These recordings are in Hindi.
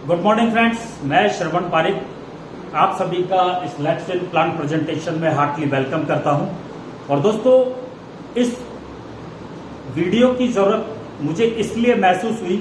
गुड मॉर्निंग फ्रेंड्स, मैं श्रवण पारिक आप सभी का इस लेट्स विन प्लान प्रेजेंटेशन में हार्टली वेलकम करता हूं। और दोस्तों, इस वीडियो की जरूरत मुझे इसलिए महसूस हुई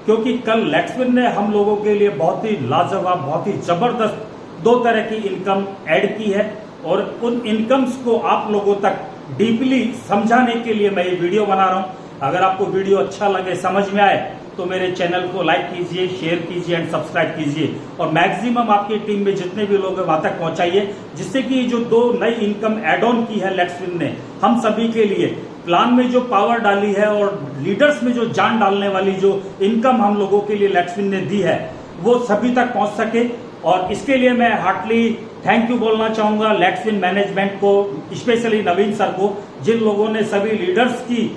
क्योंकि कल लेट्स विन ने हम लोगों के लिए बहुत ही लाजवाब, बहुत ही जबरदस्त दो तरह की इनकम ऐड की है और उन इनकम्स को आप लोगों तक डीपली समझाने के लिए मैं ये वीडियो बना रहा हूं। अगर आपको वीडियो अच्छा लगे, समझ में आए, तो मेरे चैनल को लाइक कीजिए, शेयर कीजिए एंड सब्सक्राइब कीजिए और मैक्सिमम आपकी टीम में जितने भी लोग हैं वहां तक पहुंचाइए, जिससे कि जो दो नई इनकम एड ऑन की है लेट्स विन ने हम सभी के लिए, प्लान में जो पावर डाली है और लीडर्स में जो जान डालने वाली जो इनकम हम लोगों के लिए लेट्स विन ने दी है, वो सभी तक पहुंच सके। और इसके लिए मैं हार्टली थैंक यू बोलना चाहूंगा लेट्स विन मैनेजमेंट को, स्पेशली नवीन सर को, जिन लोगों ने सभी लीडर्स की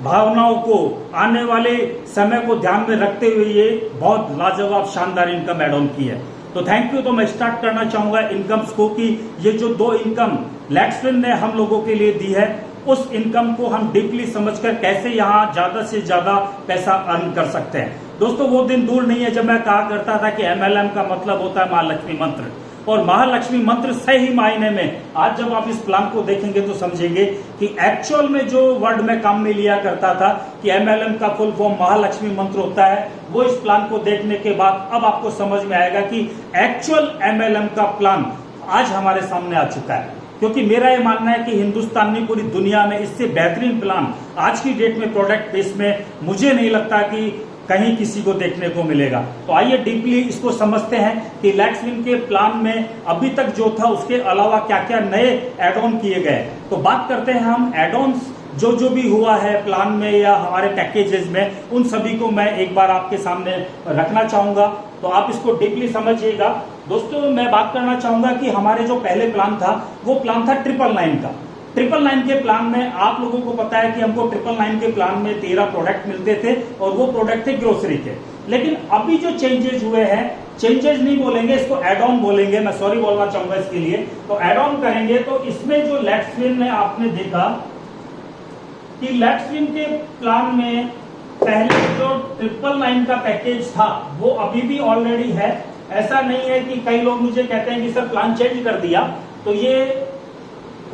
भावनाओं को आने वाले समय को ध्यान में रखते हुए ये बहुत लाजवाब शानदार इनकम एड ऑन की है। तो थैंक यू। तो मैं स्टार्ट करना चाहूंगा इनकम्स को कि ये जो दो इनकम लेट्स विन ने हम लोगों के लिए दी है, उस इनकम को हम डीपली समझकर कैसे यहाँ ज्यादा से ज्यादा पैसा अर्न कर सकते हैं। दोस्तों, वो दिन दूर नहीं है जब मैं कहा करता था कि MLM का मतलब होता है महालक्ष्मी मंत्र, और महालक्ष्मी मंत्र सही मायने में आज जब आप इस प्लान को देखेंगे तो समझेंगे कि एक्चुअल में जो वर्ड में काम में लिया करता था कि MLM का फुल फॉर्म महालक्ष्मी मंत्र होता है, वो इस प्लान को देखने के बाद अब आपको समझ में आएगा कि एक्चुअल MLM का प्लान आज हमारे सामने आ चुका है। क्योंकि मेरा ये मानना है कि हिंदुस्तान में, पूरी दुनिया में इससे बेहतरीन प्लान आज की डेट में प्रोडक्ट बेस में मुझे नहीं लगता कि कहीं किसी को देखने को मिलेगा। तो आइए डीपली इसको समझते हैं कि लेट्स विन के प्लान में अभी तक जो था उसके अलावा क्या क्या नए एड ऑन किए गए। तो बात करते हैं हम एड ऑन्स जो भी हुआ है प्लान में या हमारे पैकेजेस में, उन सभी को मैं एक बार आपके सामने रखना चाहूंगा, तो आप इसको डीपली समझिएगा। दोस्तों, मैं बात करना चाहूंगा कि हमारे जो पहले प्लान था वो प्लान था 999 का। 999 के प्लान में आप लोगों को पता है कि हमको 999 के प्लान में 13 प्रोडक्ट मिलते थे और वो प्रोडक्ट थे ग्रोसरी के। लेकिन अभी जो चेंजेस हुए हैं, चेंजेस नहीं बोलेंगे इसको, एड ऑन बोलेंगे, मैं सॉरी बोलना चाहूंगा इसके लिए। तो एड ऑन करेंगे तो इसमें जो लेट्स विन ने आपने देखा कि लेट्स विन के प्लान में पहले जो 999 का पैकेज था वो अभी भी ऑलरेडी है। ऐसा नहीं है कि कई लोग मुझे कहते हैं कि सर प्लान चेंज कर दिया, तो ये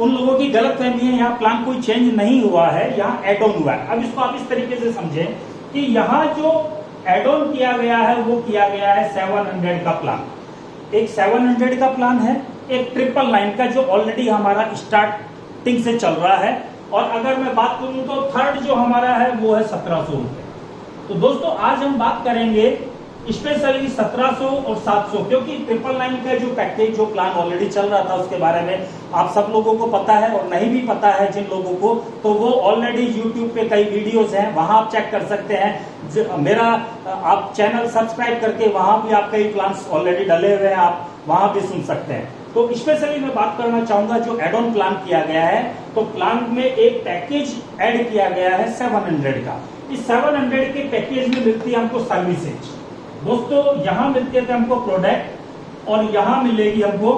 उन लोगों की गलत फहमी है। यहाँ प्लान कोई चेंज नहीं हुआ है, यहाँ एड ऑन हुआ है। अब इसको आप इस तरीके से समझें कि यहाँ जो एड ऑन किया गया है वो किया गया है 700 का प्लान। एक 700 का प्लान है, एक 999 का जो ऑलरेडी हमारा स्टार्टिंग से चल रहा है, और अगर मैं बात करूं तो थर्ड जो हमारा है वो है 1700 रुपए। तो दोस्तों, आज हम बात करेंगे स्पेशली 1700 और 700, क्योंकि 999 का जो पैकेज, जो प्लान ऑलरेडी चल रहा था उसके बारे में आप सब लोगों को पता है, और नहीं भी पता है जिन लोगों को, तो वो ऑलरेडी YouTube पे कई वीडियोस हैं, वहां आप चेक कर सकते हैं। मेरा आप चैनल सब्सक्राइब करके वहां भी आप कई प्लान्स ऑलरेडी डले हुए हैं, आप वहां भी सुन सकते हैं। तो स्पेशली मैं बात करना चाहूंगा जो एड ऑन प्लान किया गया है, तो प्लान में एक पैकेज ऐड किया गया है 700 का। इस 700 के पैकेज में मिलती है हमको सर्विसेज। दोस्तों, यहां मिलते थे हमको प्रोडक्ट और यहां मिलेगी हमको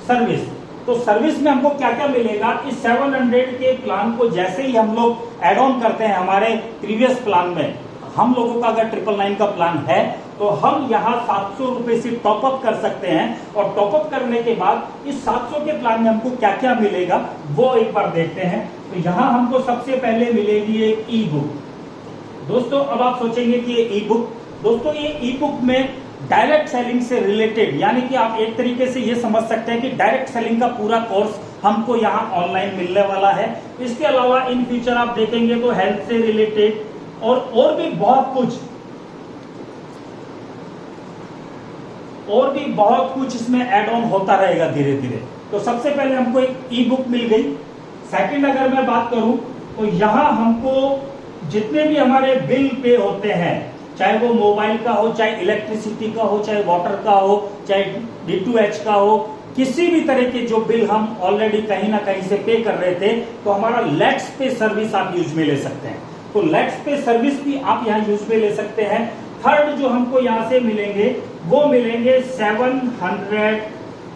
सर्विस। तो सर्विस में हमको क्या क्या मिलेगा, इस 700 के प्लान को जैसे ही हम लोग एड ऑन करते हैं हमारे प्रीवियस प्लान में, हम लोगों का अगर 999 का प्लान है तो हम यहाँ 700 रुपए से टॉपअप कर सकते हैं, और टॉपअप करने के बाद इस 700 के प्लान में हमको क्या क्या मिलेगा वो एक बार देखते हैं। तो यहाँ हमको सबसे पहले मिलेगी एक ई बुक। दोस्तों, अब आप सोचेंगे कि ये ई बुक, दोस्तों ये ई बुक में डायरेक्ट सेलिंग से रिलेटेड, यानी कि आप एक तरीके से ये समझ सकते हैं कि डायरेक्ट सेलिंग का पूरा कोर्स हमको यहाँ ऑनलाइन मिलने वाला है। इसके अलावा इन फ्यूचर आप देखेंगे तो हेल्थ से रिलेटेड और भी बहुत कुछ इसमें ऐड ऑन होता रहेगा धीरे धीरे। तो सबसे पहले हमको एक ई बुक मिल गई। सेकंड अगर मैं बात करूं तो यहाँ हमको जितने भी हमारे बिल पे होते हैं, चाहे वो मोबाइल का हो, चाहे इलेक्ट्रिसिटी का हो, चाहे वाटर का हो, चाहे D2H का हो, किसी भी तरह के जो बिल हम ऑलरेडी कहीं ना कहीं से पे कर रहे थे, तो हमारा लेट्स पे सर्विस आप यूज में ले सकते हैं। तो लेट्स पे सर्विस भी आप यहाँ यूज में ले सकते हैं। थर्ड जो हमको यहाँ से मिलेंगे वो मिलेंगे 700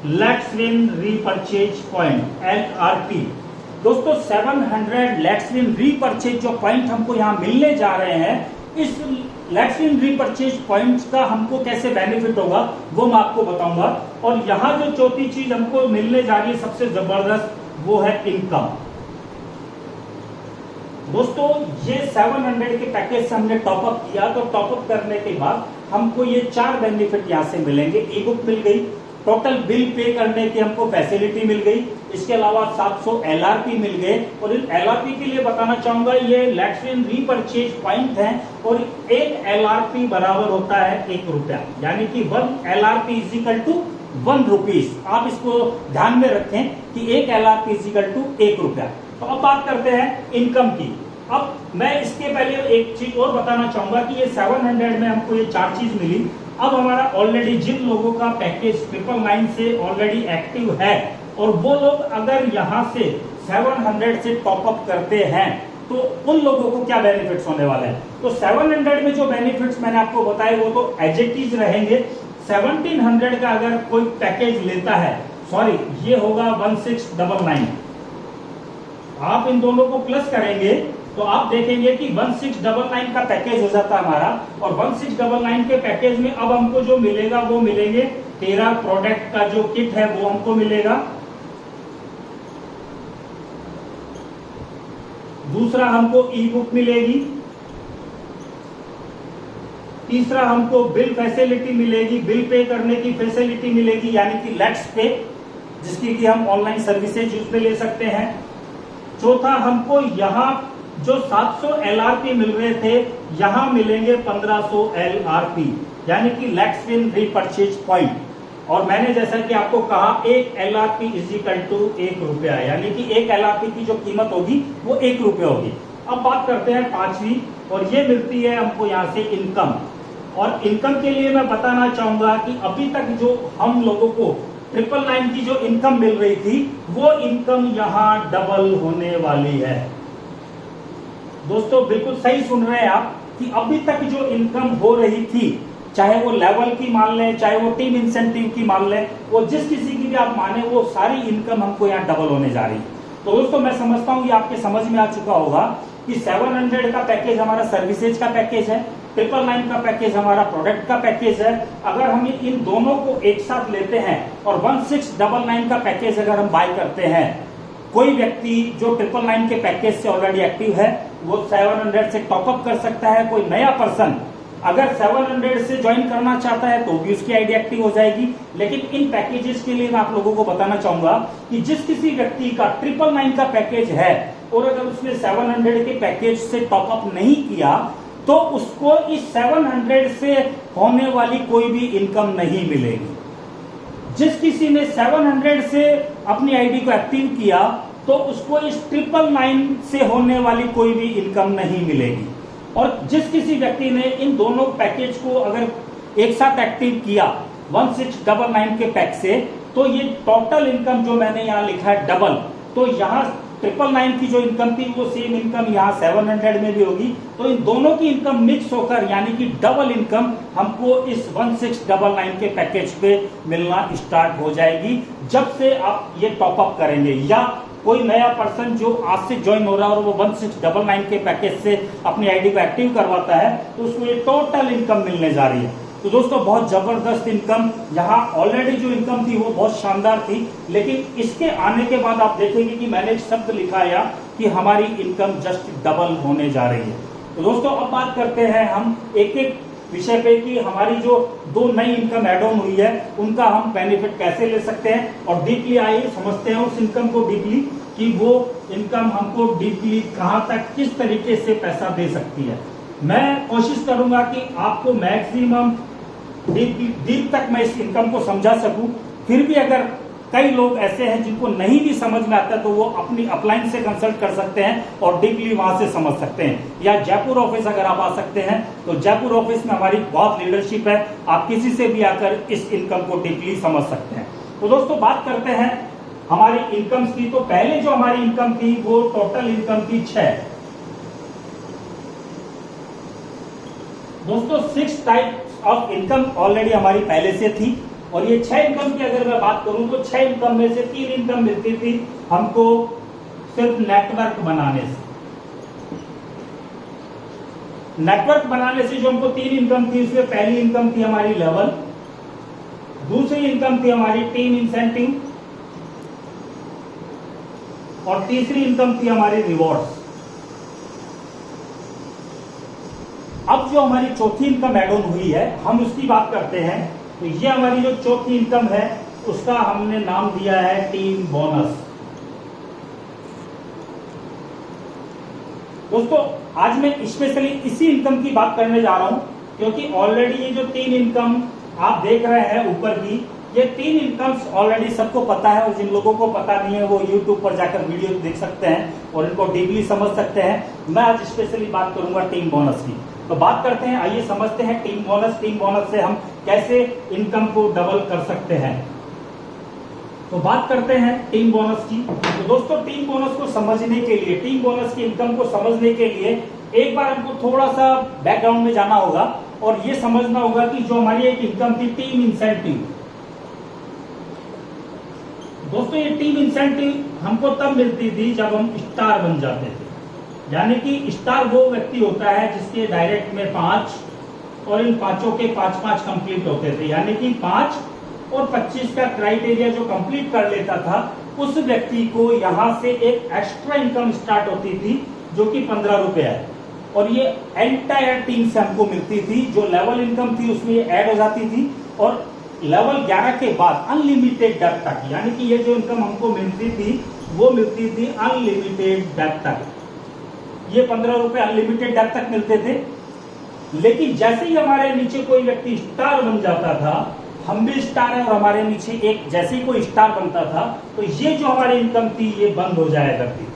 let's win repurchase point, LRP। दोस्तों, 700 लेट्स विन रीपरचेज जो पॉइंट हमको यहाँ मिलने जा रहे हैं, इस लेट्स इन रीपरचेज पॉइंट्स का हमको कैसे बेनिफिट होगा वो मैं आपको बताऊंगा। और यहां जो चौथी चीज हमको मिलने जा रही है सबसे जबरदस्त, वो है इनकम। दोस्तों ये 700 के पैकेज से हमने टॉपअप किया, तो टॉपअप करने के बाद हमको ये 4 बेनिफिट यहां से मिलेंगे। ई बुक मिल गई, टोटल बिल पे करने की हमको फैसिलिटी मिल गई, इसके अलावा 700 LRP मिल गए। और इन LRP के लिए बताना चाहूंगा, ये लेट्स इन रीपरचेज पॉइंट है और एक LRP बराबर होता है 1 रुपया, यानी कि 1 LRP is equal to 1 rupees. आप इसको ध्यान में रखें कि 1 LRP इज इक्वल टू 1 रुपया। तो अब बात करते हैं इनकम की। अब मैं इसके पहले एक चीज और बताना चाहूंगा कि ये 700 में हमको ये 4 चीज मिली। अब हमारा ऑलरेडी जिन लोगों का पैकेज 999 से ऑलरेडी एक्टिव है और वो लोग अगर यहां से 700 से टॉपअप करते हैं तो उन लोगों को क्या बेनिफिट्स होने वाले हैं। तो 700 में जो बेनिफिट्स मैंने आपको बताए वो तो एज इट इज रहेंगे। 1700 का अगर कोई पैकेज लेता है, सॉरी ये होगा 1699, आप इन दोनों को प्लस करेंगे तो आप देखेंगे कि 1699 का पैकेज हो जाता है हमारा। और 1699 के पैकेज में अब हमको जो मिलेगा वो मिलेंगे 13 प्रोडक्ट का जो किट है वो हमको मिलेगा। दूसरा हमको ई बुक मिलेगी, तीसरा हमको बिल फैसिलिटी मिलेगी, बिल पे करने की फैसिलिटी मिलेगी, यानी कि लेट्स पे, जिसकी कि हम ऑनलाइन सर्विसेज यूज पे ले सकते हैं। चौथा हमको यहां जो 700 LRP मिल रहे थे यहां मिलेंगे 1500 LRP, यानी कि लेट्स विन रीपरचेज पॉइंट। और मैंने जैसा कि आपको कहा 1 LRP इज इक्वल टू 1 रुपया, यानी कि 1 LRP की जो कीमत होगी वो 1 रुपया होगी। अब बात करते हैं 5वीं, और ये मिलती है हमको यहां से इनकम। और इनकम के लिए मैं बताना चाहूंगा कि अभी तक जो हम लोगों को 999 की जो इनकम मिल रही थी वो इनकम यहां डबल होने वाली है। दोस्तों बिल्कुल सही सुन रहे हैं आप कि अभी तक जो इनकम हो रही थी, चाहे वो लेवल की मान लें, चाहे वो टीम इंसेंटिव की मान लें, वो जिस किसी की भी आप माने, वो सारी इनकम हमको यहाँ डबल होने जा रही है। तो दोस्तों मैं समझता हूँ ये आपके समझ में आ चुका होगा कि 700 का पैकेज हमारा सर्विसेज का पैकेज है, 999 का पैकेज हमारा प्रोडक्ट का पैकेज है। अगर हम इन दोनों को एक साथ लेते हैं और 1699 का पैकेज अगर हम बाय करते हैं, कोई व्यक्ति जो 999 के पैकेज से ऑलरेडी एक्टिव है वो 700 से टॉपअप कर सकता है। कोई नया पर्सन अगर 700 से ज्वाइन करना चाहता है तो भी उसकी आईडी एक्टिव हो जाएगी। लेकिन इन पैकेजेस के लिए मैं आप लोगों को बताना चाहूंगा कि जिस किसी व्यक्ति का 999 का पैकेज है और अगर उसने 700 के पैकेज से टॉपअप नहीं किया तो उसको इस 700 से होने वाली कोई भी इनकम नहीं मिलेगी। जिस किसी ने 700 से अपनी आईडी को एक्टिव किया तो उसको इस 999 से होने वाली कोई भी इनकम नहीं मिलेगी। और जिस किसी व्यक्ति ने इन दोनों पैकेज को अगर एक साथ एक्टिव किया 1699 के पैक से, तो ये टोटल इनकम जो मैंने यहाँ लिखा है डबल, तो यहाँ 999 की जो इनकम थी वो सेम इनकम यहाँ 700 में भी होगी। तो इन दोनों की इनकम मिक्स होकर यानी कि डबल इनकम हमको इस 1699 के पैकेज पे मिलना स्टार्ट हो जाएगी जब से आप ये टॉपअप करेंगे। या कोई नया पर्सन जो आज से ज्वाइन हो रहा है और वो 1699 के पैकेज से अपनी आईडी को एक्टिव करवाता है तो उसको ये टोटल इनकम मिलने जा रही है। तो दोस्तों बहुत जबरदस्त इनकम, यहाँ ऑलरेडी जो इनकम थी वो बहुत शानदार थी, लेकिन इसके आने के बाद आप देखेंगे कि मैंने एक शब्द लिखा है कि हमारी इनकम जस्ट डबल होने जा रही है। तो दोस्तों अब बात करते हैं हम एक एक विषय पे कि हमारी जो 2 नई इनकम एड ऑन हुई है उनका हम बेनिफिट कैसे ले सकते हैं। और डीपली आइए समझते हैं उस इनकम को डीपली कि वो इनकम हमको डीपली कहां तक किस तरीके से पैसा दे सकती है। मैं कोशिश करूंगा कि आपको मैक्सिमम डीप तक मैं इस इनकम को समझा सकूं। फिर भी अगर कई लोग ऐसे हैं जिनको नहीं भी समझ में आता तो वो अपनी अपलाइन से कंसल्ट कर सकते हैं और डीपली वहां से समझ सकते हैं। या जयपुर ऑफिस अगर आप आ सकते हैं तो जयपुर ऑफिस में हमारी बहुत लीडरशिप है, आप किसी से भी आकर इस इनकम को डीपली समझ सकते हैं। तो दोस्तों बात करते हैं हमारी इनकम्स की। तो पहले जो हमारी इनकम थी वो टोटल इनकम थी 6। दोस्तों 6 टाइप्स ऑफ इनकम ऑलरेडी हमारी पहले से थी और ये 6 इनकम की अगर मैं बात करूं तो 6 इनकम में से 3 इनकम मिलती थी हमको सिर्फ नेटवर्क बनाने से। नेटवर्क बनाने से जो हमको 3 इनकम थी, उसमें पहली इनकम थी हमारी लेवल, दूसरी इनकम थी हमारी टीम इंसेंटिव और तीसरी इनकम थी हमारी रिवॉर्ड्स। अब जो हमारी चौथी इनकम एड ऑन हुई है, हम उसकी बात करते हैं। तो ये हमारी जो चौथी इनकम है, उसका हमने नाम दिया है टीम बोनस। दोस्तों, आज मैं स्पेशली इसी इनकम की बात करने जा रहा हूं, क्योंकि ऑलरेडी ये जो 3 इनकम आप देख रहे हैं ऊपर की, ये 3 इनकम्स ऑलरेडी सबको पता है, और जिन लोगों को पता नहीं है वो YouTube पर जाकर वीडियो देख सकते हैं और इनको डीपली समझ सकते हैं। मैं आज स्पेशली बात करूंगा टीम बोनस की। तो बात करते हैं, आइए समझते हैं टीम बोनस। टीम बोनस से हम कैसे इनकम को डबल कर सकते हैं। तो बात करते हैं टीम बोनस की। तो दोस्तों, टीम बोनस को समझने के लिए, टीम बोनस की इनकम को समझने के लिए एक बार हमको थोड़ा सा बैकग्राउंड में जाना होगा और ये समझना होगा कि जो हमारी एक इनकम थी टीम इंसेंटिव। दोस्तों, ये टीम इंसेंटिव हमको तब मिलती थी जब हम स्टार बन जाते थे। यानी कि स्टार वो व्यक्ति होता है जिसके डायरेक्ट में 5 और इन पांचों के 5-5 कंप्लीट होते थे। यानी कि 5 और 25 का क्राइटेरिया जो कंप्लीट कर लेता था, उस व्यक्ति को यहां से एक एक्स्ट्रा इनकम स्टार्ट होती थी, जो कि 15 रुपए है। और ये एंटायर टीम से हमको मिलती थी। जो लेवल इनकम थी उसमें ऐड हो जाती थी, और लेवल 11 के बाद अनलिमिटेड डेप्थ तक, यानी कि ये जो इनकम हमको मिलती थी वो मिलती थी अनलिमिटेड डेप्थ तक। ये 15 रुपए अनलिमिटेड डेप्थ तक मिलते थे। लेकिन जैसे ही हमारे नीचे कोई व्यक्ति स्टार बन जाता था, हम भी स्टार है और हमारे नीचे एक जैसे ही कोई स्टार बनता था, तो ये जो हमारी इनकम थी ये बंद हो जाया करती थी।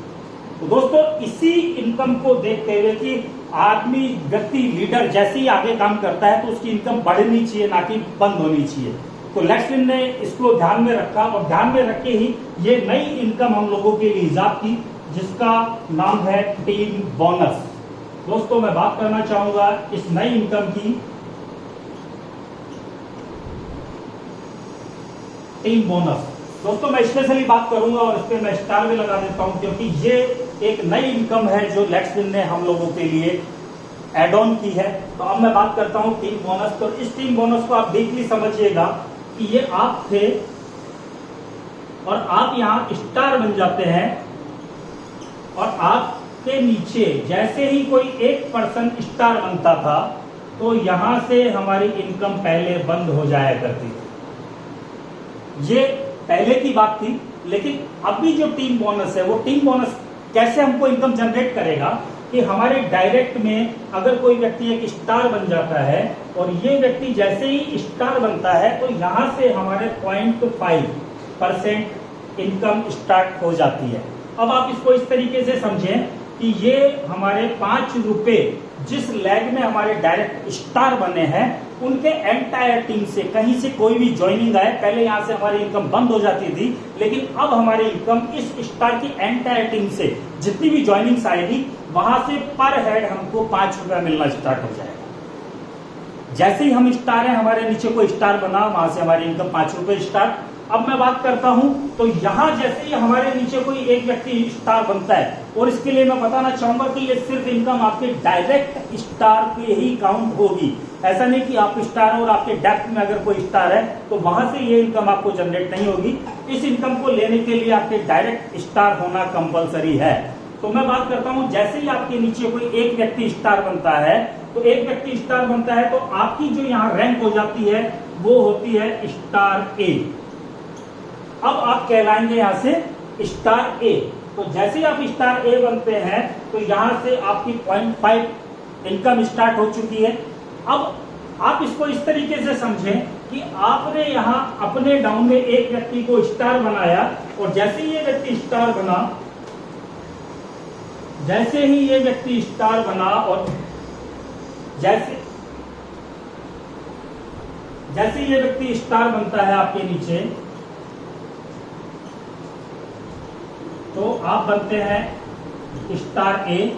तो दोस्तों, इसी इनकम को देखते हुए कि आदमी, व्यक्ति, लीडर जैसे ही आगे काम करता है तो उसकी इनकम बढ़नी चाहिए, ना कि बंद होनी चाहिए। तो लेक्सविन ने इसको ध्यान में रखा और ध्यान में रख के ही ये नई इनकम हम लोगों के लिए ईजाद की, जिसका नाम है टीम बोनस। दोस्तों, मैं बात करना चाहूंगा इस नई इनकम की, टीम बोनस। दोस्तों, मैं स्पेशली बात करूंगा और इस पे मैं स्टार भी लगा देता हूं, क्योंकि ये एक नई इनकम है जो लेक्सविन ने हम लोगों के लिए एड ऑन की है। तो अब मैं बात करता हूं टीम बोनस। तो इस टीम बोनस को आप डीपली समझिएगा कि ये आप थे और आप यहां स्टार बन जाते हैं, और आपके नीचे जैसे ही कोई एक पर्सन स्टार बनता था, तो यहां से हमारी इनकम पहले बंद हो जाया करती थी। ये पहले की बात थी। लेकिन अभी जो टीम बोनस है, वो टीम बोनस कैसे हमको इनकम जनरेट करेगा कि हमारे डायरेक्ट में अगर कोई व्यक्ति एक स्टार बन जाता है, और ये व्यक्ति जैसे ही स्टार बनता है, तो यहां से हमारे 0.5% इनकम स्टार्ट हो जाती है। अब आप इसको इस तरीके से समझें कि ये हमारे 5 रुपए जिस लैग में हमारे डायरेक्ट स्टार बने हैं, उनके एंटायर टीम से कहीं से कोई भी ज्वाइनिंग आए, पहले यहां से हमारी इनकम बंद हो जाती थी, लेकिन अब हमारी इनकम इस स्टार की एंटायर टीम से जितनी भी ज्वाइनिंग्स आएगी, वहां से पर हेड हमको 5 रुपया मिलना स्टार्ट हो जाएगा। जैसे ही हम स्टार हैं, हमारे नीचे कोई स्टार बना, वहां से हमारी इनकम 5 रुपए स्टार्ट। अब मैं बात करता हूं, तो यहां जैसे ही हमारे नीचे कोई एक व्यक्ति स्टार बनता है, और इसके लिए मैं बताना चाहूंगा कि ये सिर्फ इनकम आपके डायरेक्ट स्टार पे ही काउंट होगी। ऐसा नहीं कि आप स्टार हो और आपके डेप्थ में अगर कोई स्टार है तो वहां से ये इनकम आपको जनरेट नहीं होगी। इस इनकम को लेने के लिए आपके डायरेक्ट स्टार होना कंपलसरी है। तो मैं बात करता हूं, जैसे ही आपके नीचे कोई एक व्यक्ति स्टार बनता है, तो एक व्यक्ति स्टार बनता है, तो आपकी जो यहाँ रैंक हो जाती है वो होती है स्टार ए। अब आप कहलाएंगे यहां से स्टार ए। तो जैसे ही आप स्टार ए बनते हैं, तो यहां से आपकी 0.5 इनकम स्टार्ट हो चुकी है। अब आप इसको इस तरीके से समझें कि आपने यहां अपने डाउन में एक व्यक्ति को स्टार बनाया, और जैसे ही ये व्यक्ति स्टार बना, जैसे ही ये व्यक्ति स्टार बना, और जैसे ये व्यक्ति स्टार बनता है आपके नीचे, तो आप बनते हैं स्टार ए।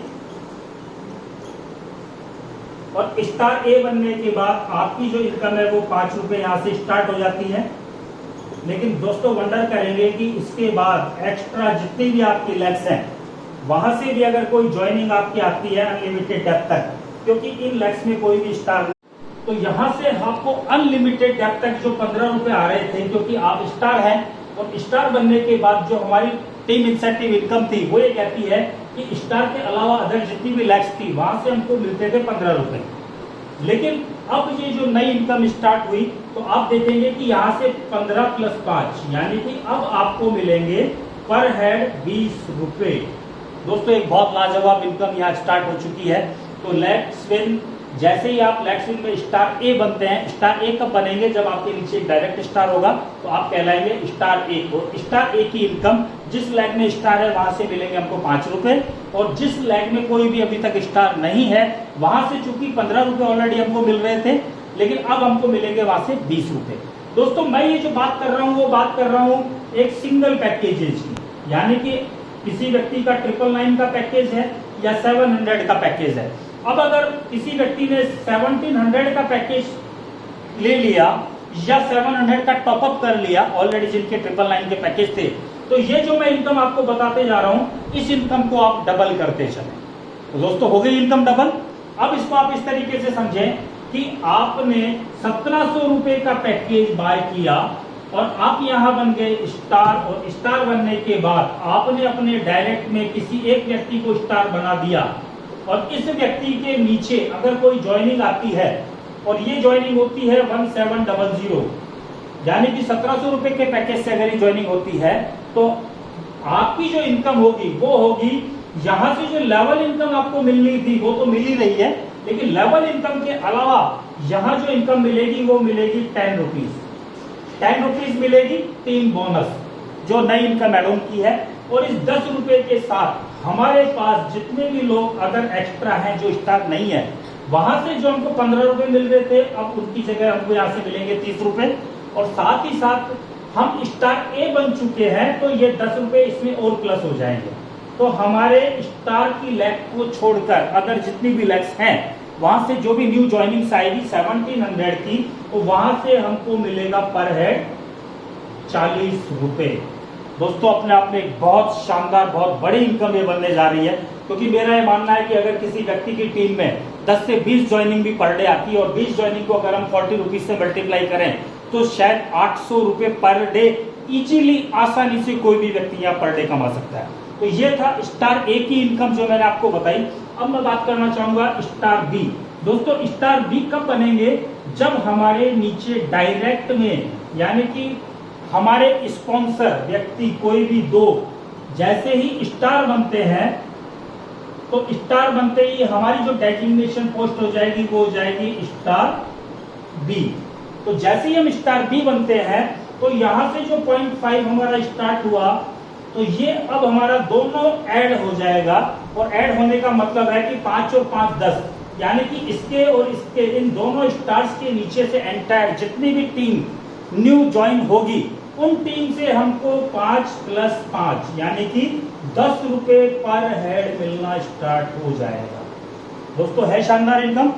और स्टार ए बनने के बाद आपकी जो इनकम है वो 5 रुपए यहां से स्टार्ट हो जाती है। लेकिन दोस्तों, वंडर करेंगे कि इसके बाद एक्स्ट्रा जितनी भी आपकी लैक्स हैं, वहां से भी अगर कोई ज्वाइनिंग आपकी आती है अनलिमिटेड डेप्थ तक, क्योंकि इन लेग्स में कोई भी स्टार नहीं। तो यहाँ से आपको अनलिमिटेड डेप्थ तक जो 15 रुपए आ रहे थे, क्योंकि आप स्टार हैं और स्टार बनने के बाद जो हमारी टीम इंसेंटिव इनकम थी वो ये कहती है कि स्टार के अलावा अदर जितनी भी लेग्स थी वहां से हमको मिलते थे 15 रुपए। लेकिन अब ये जो नई इनकम स्टार्ट हुई तो आप देखेंगे कि यहाँ से 15 + 5 यानी कि अब आपको मिलेंगे पर हेड 20 रुपए। दोस्तों एक बहुत लाजवाब इनकम यहाँ स्टार्ट हो चुकी है। तो लेग्स विन, जैसे ही आप लेग्स विन में स्टार ए बनते हैं, स्टार ए कब बनेंगे? जब आपके नीचे एक डायरेक्ट स्टार होगा तो आप कहलाएंगे स्टार ए को। स्टार ए की इनकम जिस लेग में स्टार है वहां से मिलेंगे हमको 5 रुपए, और जिस लेग में कोई भी अभी तक स्टार नहीं है वहां से चूंकि 15 रुपए ऑलरेडी हमको मिल रहे थे, लेकिन अब हमको मिलेंगे वहां से 20 रुपए। दोस्तों मैं ये जो बात कर रहा हूँ वो बात कर रहा हूँ एक सिंगल पैकेजेज की, यानी कि किसी व्यक्ति का 999 का पैकेज है या 700 का पैकेज है। अब अगर किसी व्यक्ति ने 1700 का पैकेज ले लिया या 700 का टॉपअप कर लिया ऑलरेडी, जिनके 999 के पैकेज थे, तो ये जो मैं इनकम आपको बताते जा रहा हूं इस इनकम को आप डबल करते चलें। तो दोस्तों हो गई इनकम डबल। अब इसको आप इस तरीके से समझें कि आपने 1700 रुपए का पैकेज बाय किया और आप यहां बन गए स्टार, और स्टार बनने के बाद आपने अपने डायरेक्ट में किसी एक व्यक्ति को स्टार बना दिया, और इस व्यक्ति के नीचे अगर कोई ज्वाइनिंग आती है और ये ज्वाइनिंग होती है 1700, यानी कि 1700 रुपए के पैकेज से अगर ये ज्वाइनिंग होती है तो आपकी जो इनकम होगी वो होगी, यहां से जो लेवल इनकम आपको मिलनी थी वो तो मिल ही रही है, लेकिन लेवल इनकम के अलावा यहां जो इनकम मिलेगी वो मिलेगी 10 रुपीज। 10 रुपीज मिलेगी टीम बोनस जो नई इनकम एड ऑन की है। और इस 10 रुपए के साथ हमारे पास जितने भी लोग अगर एक्स्ट्रा हैं जो स्टार नहीं है, वहां से जो हमको 15 रुपए मिल रहे थे अब उनकी जगह हमको यहाँ से मिलेंगे 30 रुपए, और साथ ही साथ हम स्टार ए बन चुके हैं तो ये 10 रुपए इसमें और प्लस हो जाएंगे। तो हमारे स्टार की लेग को छोड़कर अगर जितनी भी लेग्स हैं वहां से जो भी न्यू ज्वाइनिंग्स आएगी 1700 की, तो वहां से हमको मिलेगा पर हेड 40 रुपए। दोस्तों अपने आप में एक बहुत शानदार बहुत बड़ी इनकम ये बनने जा रही है, क्योंकि मेरा ये मानना है कि अगर किसी व्यक्ति की टीम में 10 से 20 ज्वाइनिंग भी पर डे आती है और 20 ज्वाइनिंग को अगर हम 40 रुपीज से मल्टीप्लाई करें तो शायद 800 रुपए पर डे इजीली आसानी से कोई भी व्यक्ति यहाँ पर डे कमा सकता है। तो ये था स्टार ए की इनकम जो मैंने आपको बताई। अब मैं बात करना चाहूंगा स्टार बी। दोस्तों स्टार बी कब बनेंगे? जब हमारे नीचे डायरेक्ट में, यानी कि हमारे स्पॉन्सर व्यक्ति कोई भी दो जैसे ही स्टार बनते हैं, तो स्टार बनते ही हमारी जो डेजिग्नेशन पोस्ट हो जाएगी वो हो जाएगी स्टार बी। तो जैसे ही हम स्टार बी बनते हैं तो यहां से जो 0.5 हमारा स्टार्ट हुआ तो ये अब हमारा दोनों ऐड हो जाएगा, और ऐड होने का मतलब है कि 5 और 5 10, यानी कि इसके और इसके इन दोनों स्टार्स के नीचे से एंटायर जितनी भी टीम न्यू ज्वाइन होगी उन टीम से हमको 5 + 5 यानी कि 10 रुपए पर हेड मिलना स्टार्ट हो जाएगा। दोस्तों है शानदार इनकम।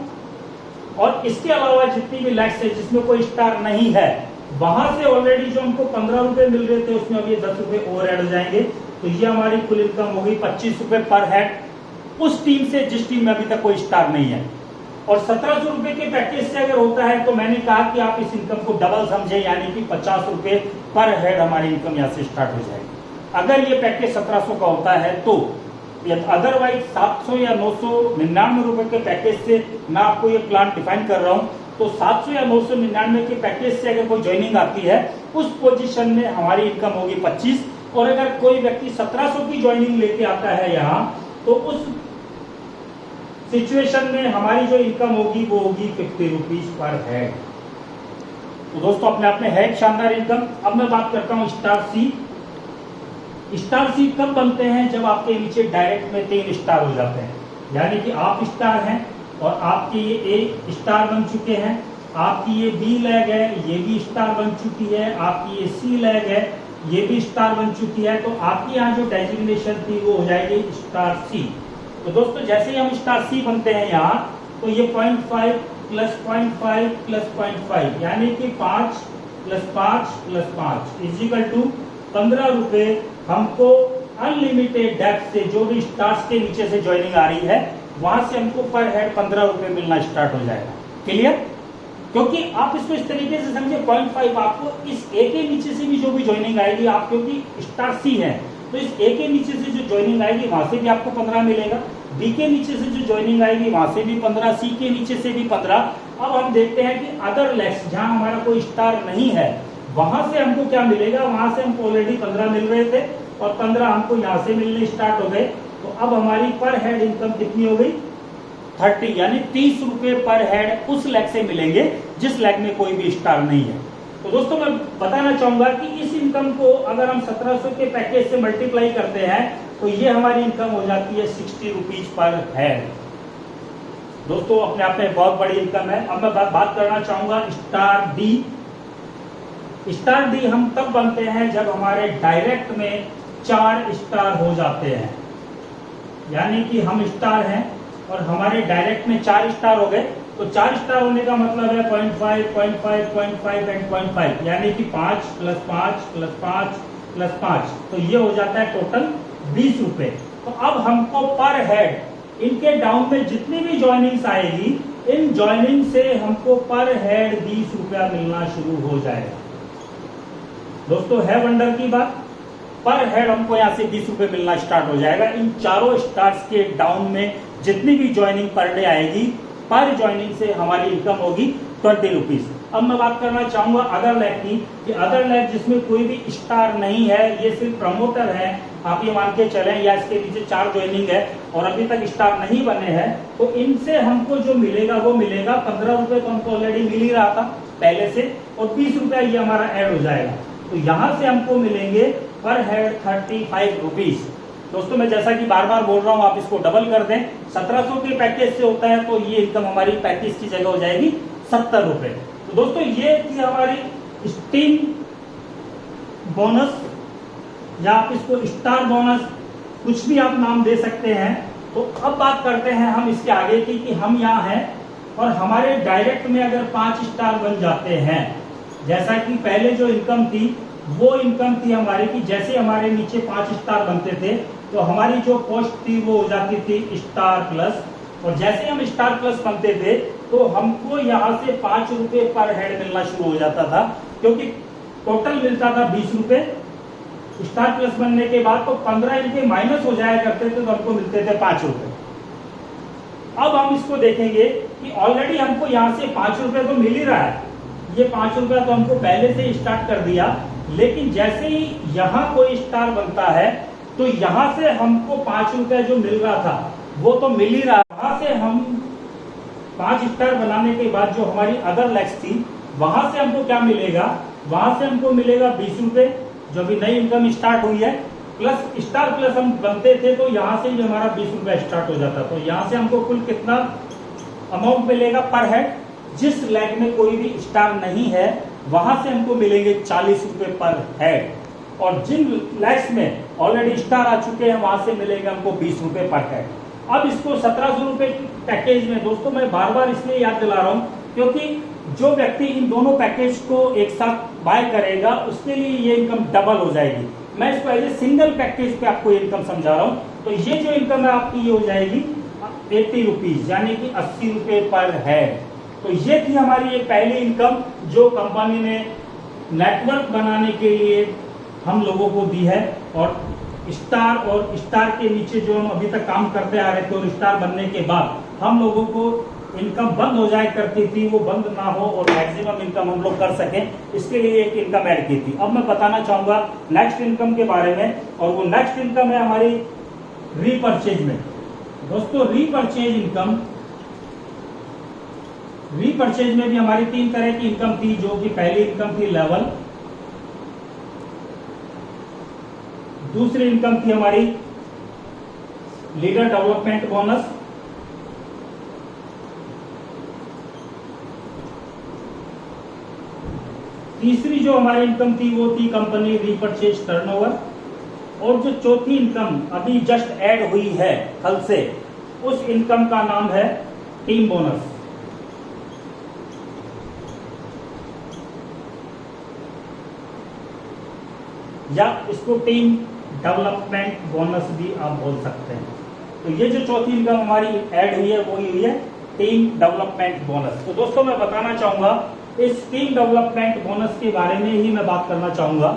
और इसके अलावा जितनी भी लेग्स है जिसमें कोई स्टार नहीं है वहां से ऑलरेडी जो हमको 15 रुपए मिल रहे थे उसमें अब ये 10 रुपए और ऐड हो जाएंगे, तो ये हमारी कुल इनकम हो गई 25 रुपए पर हेड उस टीम से जिस टीम में अभी तक कोई स्टार नहीं है। और 1700 रुपए के पैकेज से अगर होता है तो मैंने कहा कि आप इस इनकम को डबल समझे, यानी कि 50 रुपए पर हेड हमारी इनकम यहाँ से स्टार्ट हो जाएगी। अगर ये पैकेज 1700 का होता है तो, अदरवाइज 700 या 999 रुपए के पैकेज से मैं आपको ये प्लान डिफाइन कर रहा हूँ, तो 700 या 999 के पैकेज से अगर कोई ज्वाइनिंग आती है उस पोजीशन में हमारी इनकम होगी 25, और अगर कोई व्यक्ति 1700 की ज्वाइनिंग लेके आता है यहाँ तो उस सिचुएशन में हमारी जो इनकम होगी वो होगी 50 रुपीज पर हेड। तो दोस्तों अपने आप में है एक शानदार इनकम। अब मैं बात करता हूँ स्टार सी। स्टार सी कब बनते हैं? जब आपके नीचे डायरेक्ट में 3 स्टार हो जाते हैं, यानी कि आप स्टार हैं और आपके ये ए स्टार बन चुके हैं, आपकी ये बी लैग है ये भी स्टार बन चुकी है, आपकी ये सी लैग है ये भी स्टार बन चुकी है, तो आपकी यहाँ जो डेजिग्नेशन थी वो हो जाएगी स्टार सी। तो दोस्तों जैसे ही हम स्टार सी बनते हैं यहाँ, तो ये 0.5 + 0.5 + 0.5 यानी कि 5 + 5 + 5 = 15 रुपए हमको अनलिमिटेड डेप्थ से जो भी स्टार्स के नीचे से ज्वाइनिंग आ रही है वहां से हमको पर हेड 15 रुपए मिलना स्टार्ट हो जाएगा। क्लियर? क्योंकि आप इसको इस तरीके से समझे, 0.5 आपको इस ए के नीचे से भी जो भी ज्वाइनिंग आएगी, आप क्योंकि स्टार सी है तो इस ए के नीचे से जो ज्वाइनिंग आएगी वहां से भी आपको 15 मिलेगा, बी के नीचे से जो ज्वाइनिंग आएगी वहां से भी 15, सी के नीचे से भी 15। अब हम देखते हैं कि अदर लेग्स जहां हमारा कोई स्टार नहीं है वहां से हमको क्या मिलेगा। वहां से हमको ऑलरेडी 15 मिल रहे थे और 15 हमको यहाँ से मिलने स्टार्ट हो गए। तो अब हमारी पर हेड इनकम कितनी हो गई? 30, यानी 30 रुपए पर हेड उस लेग से मिलेंगे जिस लेग में कोई भी स्टार नहीं है। तो दोस्तों मैं बताना चाहूंगा कि इस इनकम को अगर हम 1700 के पैकेज से मल्टीप्लाई करते हैं तो ये हमारी इनकम हो जाती है 60 रुपीज पर हेड। दोस्तों अपने आप में बहुत बड़ी इनकम है। अब मैं बात करना चाहूंगा स्टार डी। स्टार डी हम तब बनते हैं जब हमारे डायरेक्ट में 4 स्टार हो जाते हैं, यानी कि हम स्टार हैं और हमारे डायरेक्ट में 4 स्टार हो गए। तो 4 स्टार होने का मतलब है 0.5, 0.5, 0.5 एंड 0.5, यानी कि 5 + 5 + 5 + 5, तो ये हो जाता है टोटल 20 रुपए। तो अब हमको पर हेड इनके डाउन में जितनी भी ज्वाइनिंग्स आएगी, इन ज्वाइनिंग से हमको पर हेड 20 रुपया मिलना शुरू हो जाएगा। दोस्तों है वंडर की बात, पर हेड हमको यहाँ से 20 रुपए मिलना स्टार्ट हो जाएगा। इन चारों स्टार्स के डाउन में जितनी भी ज्वाइनिंग पर डे आएगी, पर ज्वाइनिंग से हमारी इनकम होगी 20 रुपीज। अब मैं बात करना चाहूंगा अदर लेग की, कि अदर लेग जिसमें कोई भी स्टार नहीं है, ये सिर्फ प्रमोटर है, आप ये मान के चलें, या इसके नीचे 4 ज्वाइनिंग है और अभी तक स्टार नहीं बने हैं, तो इनसे हमको जो मिलेगा वो मिलेगा 15 रुपए, तो हमको ऑलरेडी मिल ही रहा था पहले से, और 20 रुपया ये हमारा ऐड हो जाएगा। तो यहां से हमको मिलेंगे पर हेड 35 रुपीज। दोस्तों मैं जैसा कि बार बार बोल रहा हूं, आप इसको डबल कर दें, 1700 के पैकेज से होता है तो ये इनकम हमारी 35 की जगह हो जाएगी 70 रुपए। तो दोस्तों ये थी हमारी स्टीम बोनस, या आप इसको स्टार बोनस, कुछ भी आप नाम दे सकते हैं। तो अब बात करते हैं हम इसके आगे की, कि हम यहाँ हैं और हमारे डायरेक्ट में अगर 5 स्टार बन जाते हैं, जैसा कि पहले जो इनकम थी वो इनकम थी हमारी कि जैसे हमारे नीचे 5 स्टार बनते थे तो हमारी जो कॉस्ट थी वो हो जाती थी स्टार प्लस, और जैसे हम स्टार प्लस बनते थे तो हमको यहाँ से 5 रुपए पर हेड मिलना शुरू हो जाता था, क्योंकि टोटल मिलता था 20 रुपए स्टार प्लस बनने के बाद, तो 15 इनके माइनस हो जाया करते थे तो हमको मिलते थे 5 रुपए। अब हम इसको देखेंगे कि ऑलरेडी हमको यहाँ से 5 रुपए तो मिल ही रहा है, ये 5 रुपया तो हमको पहले से स्टार्ट कर दिया, लेकिन जैसे ही यहाँ कोई स्टार बनता है तो यहाँ से हमको 5 रुपया जो मिल रहा था वो तो मिल ही रहा। यहाँ से हम 5 स्टार बनाने के बाद जो हमारी अदर लेग्स थी वहां से हमको क्या मिलेगा, वहां से हमको मिलेगा 20 रुपए, जो अभी नई इनकम स्टार्ट हुई है, प्लस स्टार प्लस हम बनते थे तो यहाँ से भी हमारा 20 रुपया स्टार्ट हो जाता। तो यहाँ से हमको कुल कितना अमाउंट मिलेगा पर हेड, जिस लेग में कोई भी स्टार नहीं है वहां से हमको मिलेंगे 40 रुपए पर हेड, और जिन लेग्स में ऑलरेडी स्टार आ चुके हैं वहां से मिलेगा हमको 20 रुपए पर हेड। अब इसको 1700 रुपए पैकेज में, दोस्तों मैं बार बार इसलिए याद दिला रहा हूं क्योंकि जो व्यक्ति इन दोनों पैकेज को एक साथ बाय करेगा उसके लिए ये इनकम डबल हो जाएगी। मैं इसको एज ए सिंगल पैकेज पे आपको इनकम समझा रहा हूं। तो ये जो इनकम है आपकी ये हो जाएगी 80 रुपीज, यानी कि 80 रुपए पर हेड। तो ये थी हमारी एक पहली इनकम जो कंपनी ने नेटवर्क बनाने के लिए हम लोगों को दी है, और स्टार के नीचे जो हम अभी तक काम करते आ रहे थे और स्टार बनने के बाद हम लोगों को इनकम बंद हो जाया करती थी, वो बंद ना हो और मैक्सिमम इनकम हम लोग कर सकें, इसके लिए एक इनकम ऐड की थी। अब मैं बताना चाहूंगा नेक्स्ट इनकम के बारे में, और वो नेक्स्ट इनकम है हमारी रीपरचेज में। दोस्तों रीपरचेज इनकम, रीपरचेज में भी हमारी 3 तरह की इनकम थी, जो कि पहली इनकम थी लेवल, दूसरी इनकम थी हमारी लीडर डेवलपमेंट बोनस, तीसरी जो हमारी इनकम थी वो थी कंपनी रीपरचेज टर्नओवर, और जो चौथी इनकम अभी जस्ट ऐड हुई है कल से, उस इनकम का नाम है टीम बोनस। या इसको टीम डेवलपमेंट बोनस भी आप बोल सकते हैं। तो ये जो चौथी इनकम हमारी ऐड हुई है वो हुई है टीम डेवलपमेंट बोनस। तो दोस्तों मैं बताना चाहूंगा इस टीम डेवलपमेंट बोनस के बारे में ही मैं बात करना चाहूंगा,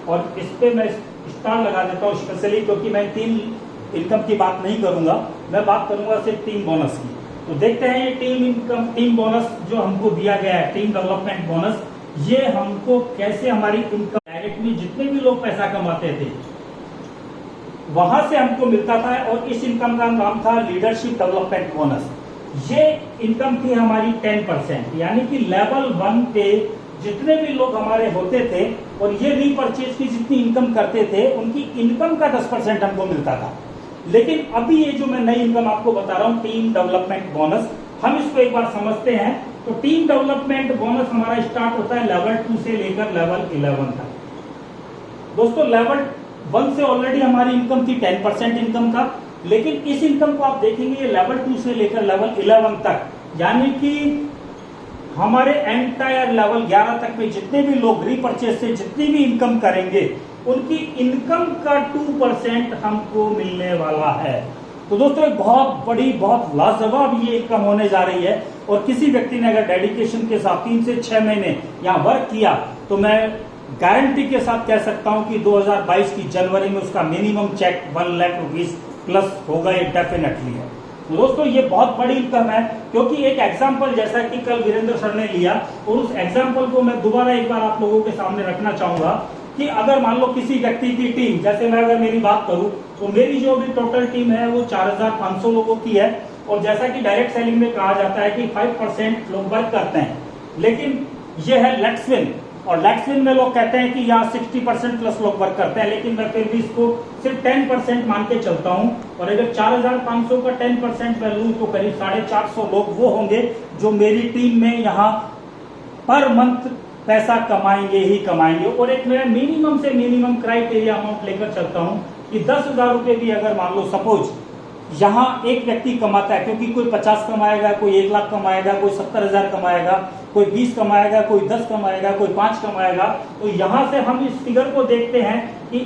और इस पे मैं स्टार लगा देता हूँ स्पेशली, क्योंकि मैं टीम इनकम की बात नहीं करूंगा, मैं बात करूंगा सिर्फ टीम बोनस की। तो देखते हैं ये टीम इनकम, टीम बोनस जो हमको दिया गया है, टीम डेवलपमेंट बोनस, ये हमको कैसे हमारी इनकम डायरेक्टली जितने भी लोग पैसा कमाते थे वहां से हमको मिलता था, और इस इनकम का नाम था लीडरशिप डेवलपमेंट बोनस। ये इनकम थी हमारी 10%, यानी कि लेवल 1 पे जितने भी लोग हमारे होते थे और ये रीपरचेज की जितनी इनकम करते थे उनकी इनकम का 10% हमको मिलता था। लेकिन अभी ये जो मैं नई इनकम आपको बता रहा हूं टीम डेवलपमेंट बोनस, हम इसको एक बार समझते हैं। तो टीम डेवलपमेंट बोनस हमारा स्टार्ट होता है लेवल 2 से लेकर लेवल 11 तक। दोस्तों लेवल 1 से ऑलरेडी हमारी इनकम थी 10% इनकम का, लेकिन इस इनकम को आप देखेंगे ये लेवल 2 से लेकर लेवल 11 तक, यानी कि हमारे एंटायर लेवल 11 तक में जितने भी लोग रीपरचेज से जितनी भी इनकम करेंगे उनकी इनकम का 2% हमको मिलने वाला है। तो दोस्तों एक बहुत बड़ी, बहुत लाजवाब ये इनकम होने जा रही है, और किसी व्यक्ति ने अगर डेडिकेशन के साथ 3 से 6 महीने यहाँ वर्क किया तो मैं गारंटी के साथ कह सकता हूं कि 2022 की जनवरी में उसका minimum check 1 lakh rupees plus होगा, ये डेफिनेटली है। तो दोस्तों ये बहुत बड़ी इनकम है, क्योंकि एक एग्जांपल जैसा कि कल वीरेंद्र सर ने लिया, और उस एग्जांपल को मैं दोबारा एक बार आप लोगों के सामने रखना चाहूंगा कि अगर मान लो किसी व्यक्ति की टीम, जैसे मैं अगर मेरी बात करूं तो मेरी जो भी टोटल टीम है वो 4500 लोगों की है, और जैसा कि डायरेक्ट सेलिंग में कहा जाता है कि 5% लोग वर्क करते हैं, लेकिन ये है लेक्सविन, और लेक्सविन में लोग कहते हैं कि यहाँ 60% प्लस लोग वर्क करते हैं, लेकिन मैं फिर भी इसको सिर्फ 10% मान के चलता हूँ। और अगर 4500 का 10% मैं लूँ तो करीब 450 लोग वो होंगे जो मेरी टीम में यहाँ पर मंथ पैसा कमाएंगे ही कमाएंगे। और एक मैं मिनिमम से मिनिमम क्राइटेरिया अमाउंट लेकर चलता हूँ कि 10,000 रुपए भी अगर मान लो सपोज यहाँ एक व्यक्ति कमाता है, क्योंकि कोई 50 कमाएगा, कोई 1 लाख कमाएगा, कोई 70,000 कमाएगा, कोई 20 कमाएगा, कोई 10 कमाएगा, कोई 5 कमाएगा, तो यहाँ से हम इस फिगर को देखते हैं कि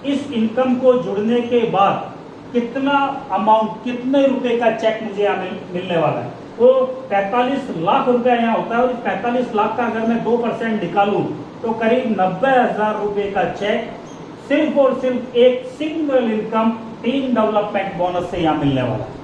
इस इनकम को जुड़ने के बाद कितना अमाउंट, कितने रुपए का चेक मुझे यहाँ मिलने वाला है। तो 45 लाख रुपया यहाँ होता है, और 45 लाख का अगर मैं 2% निकालूं तो करीब 90,000 रुपए का चेक सिर्फ और सिर्फ एक single income team development bonus से यहाँ मिलने वाला है।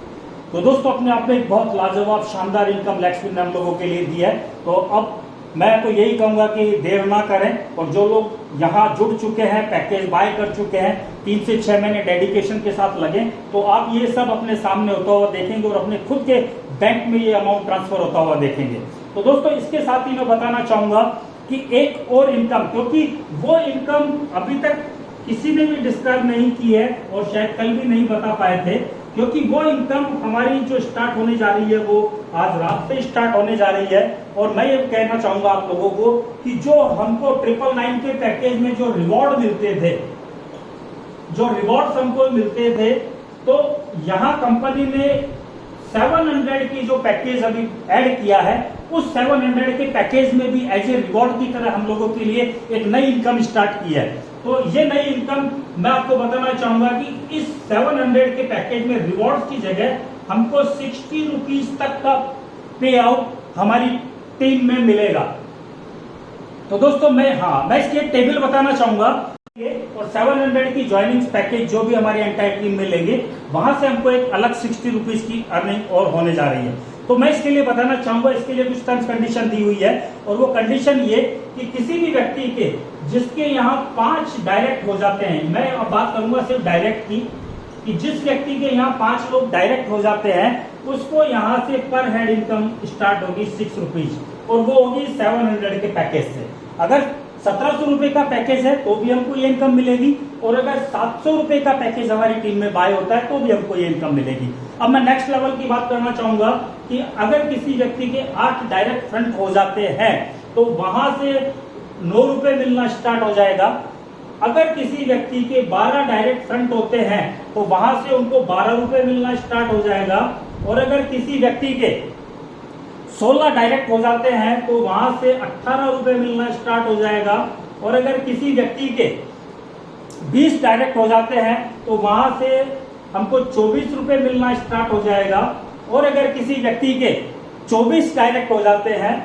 तो दोस्तों अपने आप में एक बहुत लाजवाब शानदार इनकम लेक्सविन ने हम लोगों के लिए दी है। तो अब मैं तो यही कहूंगा कि देर ना करें, और जो लोग यहाँ जुड़ चुके हैं, पैकेज बाय कर चुके हैं, 3 से 6 महीने डेडिकेशन के साथ लगे, तो आप ये सब अपने सामने होता हुआ देखेंगे और अपने खुद के बैंक में ये अमाउंट ट्रांसफर होता हुआ देखेंगे। तो दोस्तों इसके साथ ही मैं बताना चाहूंगा कि एक और इनकम, क्योंकि वो इनकम अभी तक किसी ने भी डिस्क्राइब नहीं की है और शायद कल भी नहीं बता पाए थे, क्योंकि वो इनकम हमारी जो स्टार्ट होने जा रही है वो आज रात से स्टार्ट होने जा रही है। और मैं ये कहना चाहूंगा आप लोगों को कि जो हमको 999 के पैकेज में जो रिवॉर्ड मिलते थे, जो रिवॉर्ड्स हमको मिलते थे, तो यहाँ कंपनी ने 700 की जो पैकेज अभी ऐड किया है, उस 700 के पैकेज में भी एज ए रिवॉर्ड की तरह हम लोगों के लिए एक नई इनकम स्टार्ट की है। तो ये नई इनकम मैं आपको बताना चाहूंगा कि इस 700 के पैकेज में रिवॉर्ड की जगह हमको 60 रुपीज तक का पे आउट हमारी टीम में मिलेगा। तो दोस्तों मैं इसकी एक टेबल बताना चाहूंगा, और 700 की ज्वाइनिंग पैकेज जो भी हमारी एंटायर टीम में लेंगे वहां से हमको एक अलग 60 रुपीज की अर्निंग और होने जा रही है। तो मैं इसके लिए बताना चाहूंगा, इसके लिए कुछ टर्म्स कंडीशन दी हुई है, और वो कंडीशन ये कि किसी भी व्यक्ति के जिसके यहाँ 5 डायरेक्ट हो जाते हैं, मैं अब बात करूंगा सिर्फ डायरेक्ट की, कि जिस व्यक्ति के यहाँ 5 लोग डायरेक्ट हो जाते हैं उसको यहाँ से पर हेड इनकम स्टार्ट होगी 6 रुपीज, और वो होगी 700 के पैकेज से। अगर 1700 रुपए का पैकेज है तो भी हमको ये इनकम मिलेगी, और अगर 700 रुपए का पैकेज हमारी टीम में बाय होता है तो भी हमको ये इनकम मिलेगी। अब मैं नेक्स्ट लेवल की बात करना चाहूंगा कि अगर किसी व्यक्ति के 8 डायरेक्ट फ्रंट हो जाते हैं तो वहां से 9 रुपए मिलना स्टार्ट हो जाएगा। अगर किसी व्यक्ति के 12 डायरेक्ट फ्रंट होते हैं तो वहां से उनको 12 रुपए मिलना स्टार्ट हो जाएगा, और अगर किसी व्यक्ति के 16 डायरेक्ट हो जाते हैं तो वहां से 18 रुपए मिलना स्टार्ट हो जाएगा, और अगर किसी व्यक्ति के 20 डायरेक्ट हो जाते हैं तो वहां से हमको 24 रुपए मिलना स्टार्ट हो जाएगा। और अगर किसी व्यक्ति के 24 डायरेक्ट हो जाते हैं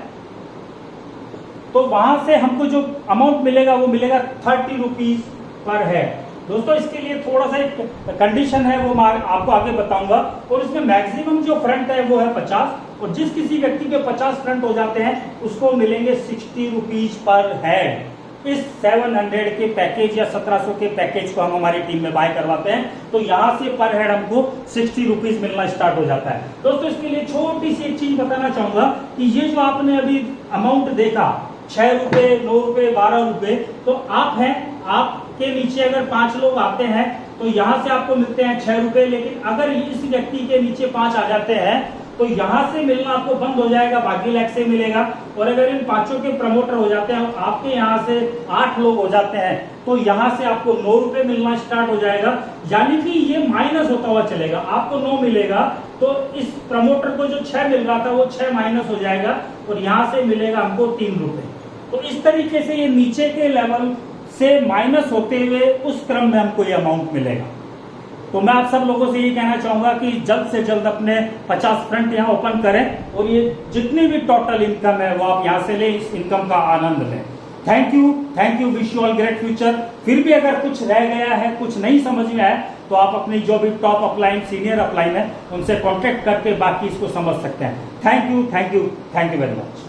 तो वहां से हमको जो अमाउंट मिलेगा वो मिलेगा 30 रुपीज पर हेड। दोस्तों इसके लिए थोड़ा सा एक कंडीशन है, वो मैं आपको आगे बताऊंगा। और इसमें मैक्सिमम जो फ्रंट है वो है 50, और जिस किसी व्यक्ति के 50 फ्रंट हो जाते हैं उसको मिलेंगे 60 रुपीज पर हेड। इस 700 के पैकेज या 1700 के पैकेज को हम हमारी टीम में बाय करवाते हैं, तो यहां से पर हेड हमको 60 रुपीज मिलना स्टार्ट हो जाता है। दोस्तों इसके लिए छोटी सी एक चीज बताना चाहूंगा कि ये जो आपने अभी अमाउंट देखा 6 रुपए, 9 रुपए, 12 रुपए, तो आप हैं, आपके नीचे अगर 5 लोग आते हैं तो यहां से आपको मिलते हैं 6 रुपए। लेकिन अगर इस व्यक्ति के नीचे 5 आ जाते हैं तो यहां से मिलना आपको बंद हो जाएगा, बाकी लेग से मिलेगा। और अगर इन 5 के प्रमोटर हो जाते हैं, आपके यहां से 8 लोग हो जाते हैं, तो यहां से आपको 9 रुपए मिलना स्टार्ट हो जाएगा। यानी कि ये माइनस होता हुआ चलेगा, आपको 9 मिलेगा तो इस प्रमोटर को जो 6 मिल रहा था वो 6 माइनस हो जाएगा और यहां से मिलेगा हमको 3 रुपए। तो इस तरीके से ये नीचे के लेवल से माइनस होते हुए उस क्रम में हमको ये अमाउंट मिलेगा। तो मैं आप सब लोगों से ये कहना चाहूंगा कि जल्द से जल्द अपने 50 फ्रंट यहाँ ओपन करें और ये जितनी भी टोटल इनकम है वो आप यहाँ से लें, इस इनकम का आनंद लें। Thank you, wish you all great future. फिर भी अगर कुछ रह गया है, कुछ नहीं समझ में आया, तो आप अपनी जो भी टॉप अपलाइन, सीनियर अपलाइन है, उनसे कॉन्टेक्ट करके बाकी इसको समझ सकते हैं। Thank you very much.